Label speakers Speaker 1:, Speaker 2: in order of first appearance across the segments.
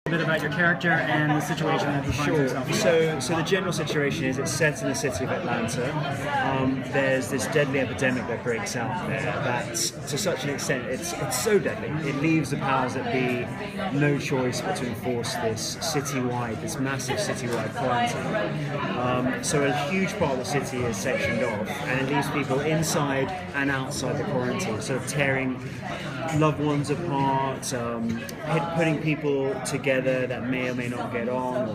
Speaker 1: A bit about your character and the situation that he finds himself in.
Speaker 2: So the general situation is it's set in the city of Atlanta. There's this deadly epidemic that breaks out there that, to such an extent, it's so deadly. It leaves the powers that be no choice but to enforce this massive citywide quarantine. So a huge part of the city is sectioned off, and it leaves people inside and outside the quarantine, sort of tearing loved ones apart, putting people together that may or may not get on,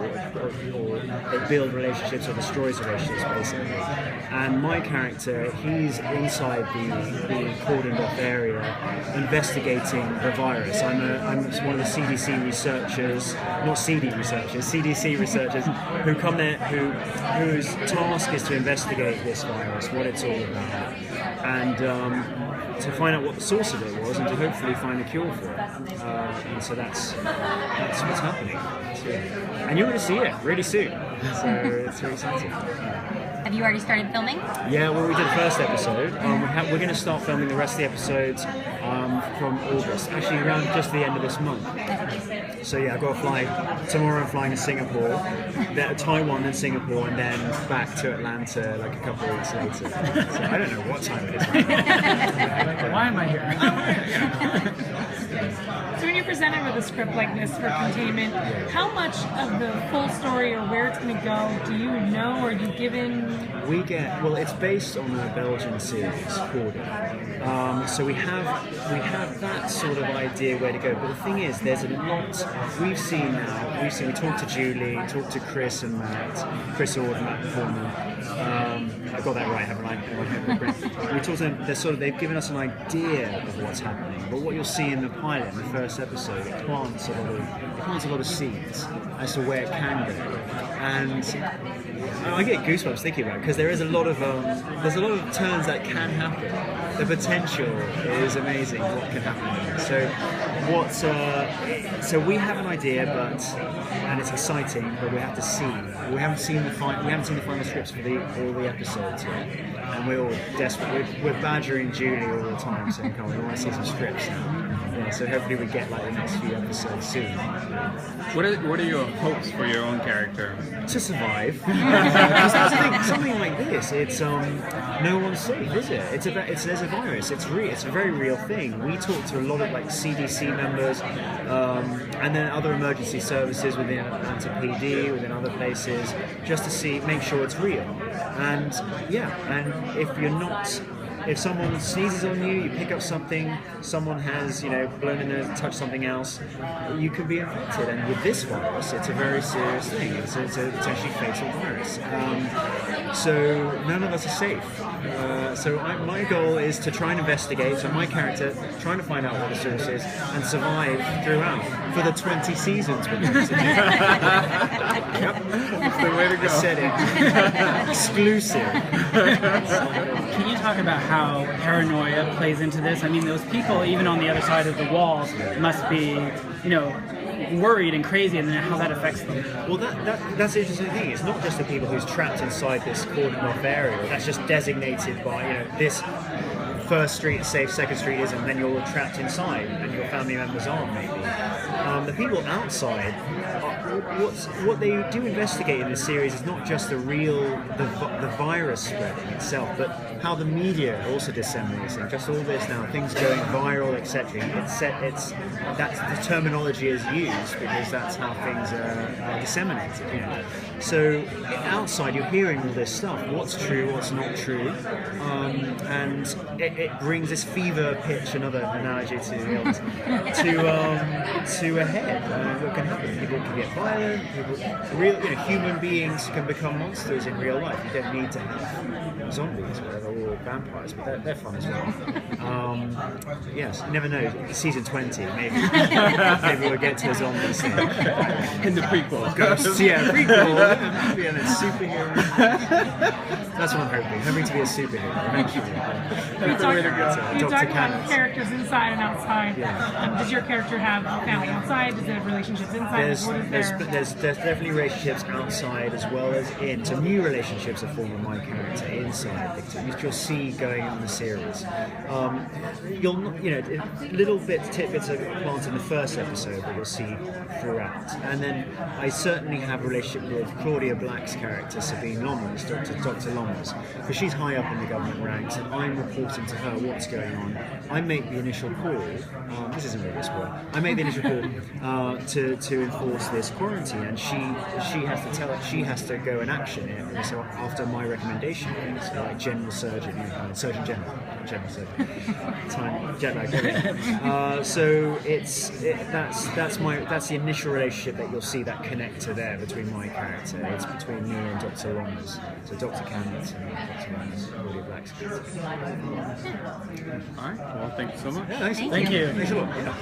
Speaker 2: or they build relationships or destroys relationships, basically. And my character, he's inside the cordoned off area investigating the virus. I'm one of the CDC researchers, not CD researchers, CDC researchers who come there, whose task is to investigate this virus, what it's all about, and to find out what the source of it was, and to hopefully find a cure for it. And so that's what's happening. And you're going to see it really soon. So it's very exciting.
Speaker 3: Have you already started filming?
Speaker 2: Yeah, well, we did the first episode. We're going to start filming the rest of the episodes from August, actually around just the end of this month. So yeah, I've got to fly tomorrow. I'm flying to Singapore, then Taiwan, then Singapore, and then back to Atlanta like a couple of weeks later. So I don't know what time it is.
Speaker 1: Why am I here?
Speaker 4: So when you're presented with a script like this for Containment, how much of the full story or where it's going to go do you know, or are you given?
Speaker 2: It's based on a Belgian series called so we have that sort of idea where to go. But the thing is, there's a lot we talked to Julie, talked to Chris and Matt, Chris Ord and Matt Foreman. I got that right, haven't I? We talked to them. They've given us an idea of what's happening, but what you'll see in the pilot, in the first episode, it plants a lot of seeds as to where it can go, and I get goosebumps thinking about it, because there is a lot of turns that can happen. The potential is amazing. What can happen? So we have an idea, and it's exciting, but we have to see. We haven't seen the final scripts for all the episodes yet, and we're all desperate. We're badgering Julie all the time, saying, "Come on, we want to see some scripts now." Yeah, so hopefully we get the next few episodes soon.
Speaker 5: What are your hopes for your own character?
Speaker 2: To survive. Because that's the thing. Something like this, it's no one's safe, is it? There's a virus. It's a very real thing. We talk to a lot of CDC members, and then other emergency services within Atlanta PD, within other places, just to make sure it's real. And if someone sneezes on you, you pick up something, someone has, blown a nose, touched something else, you could be infected. And with this virus, it's a very serious thing. It's a potentially fatal virus. So none of us are safe. My goal is to try and investigate. So my character, trying to find out what the source is and survive throughout for the 20 seasons. Yep,
Speaker 5: that's the way to go.
Speaker 2: I said it. Exclusive.
Speaker 1: Can you talk about how paranoia plays into this? I mean, those people, even on the other side of the wall, must be, worried and crazy, and then how that affects them.
Speaker 2: Well, that's the interesting thing. It's not just the people who's trapped inside this cordoned-off area. That's just designated by, this first street is safe, second street isn't, and then you're all trapped inside, and your family members aren't, maybe. The people outside, what they do investigate in this series is not just the virus spreading itself, but how the media also disseminates it. Just all this now, things going viral, etc. That's the terminology is used because that's how things are disseminated. So outside, you're hearing all this stuff. What's true? What's not true? And it brings this fever pitch, another analogy to illness, to a head. What can happen? People can get violent. Human beings can become monsters in real life. You don't need to have zombies, whatever, or vampires, but they're fun as well. Yes, you never know. Season 20, maybe we'll get to a zombies thing.
Speaker 5: In the prequel.
Speaker 2: Ghosts, yeah, prequel. Maybe a superhero. That's what I'm hoping to be a superhero eventually.
Speaker 4: You talk about characters inside and outside. Yeah. Does your character have a family outside outside? Does it have relationships inside? What is there?
Speaker 2: There's definitely relationships outside as well as in. So new relationships are formed with my character inside, which you'll see going on in the series. Little tidbits are planted in the first episode that you'll see throughout. And then I certainly have a relationship with Claudia Black's character, Sabine Lommers, Dr. Lommers, because she's high up in the government ranks, and I'm reporting to her what's going on. I make the initial call. This isn't really a spoiler. I make the initial call to enforce this quarantine, and she has to go and action it. And so after my recommendation, so like General Surgeon, Surgeon General, General Surgeon, jet lag. So that's the initial relationship that you'll see that connector there between my character. It's between me and Dr. Lommers. So Dr. Cammett and Dr. Lommers, Claudia Black's character.
Speaker 5: All right. Well, thank you so much.
Speaker 2: Yeah, thanks.
Speaker 1: Thank you.
Speaker 2: Thanks a lot. Yeah.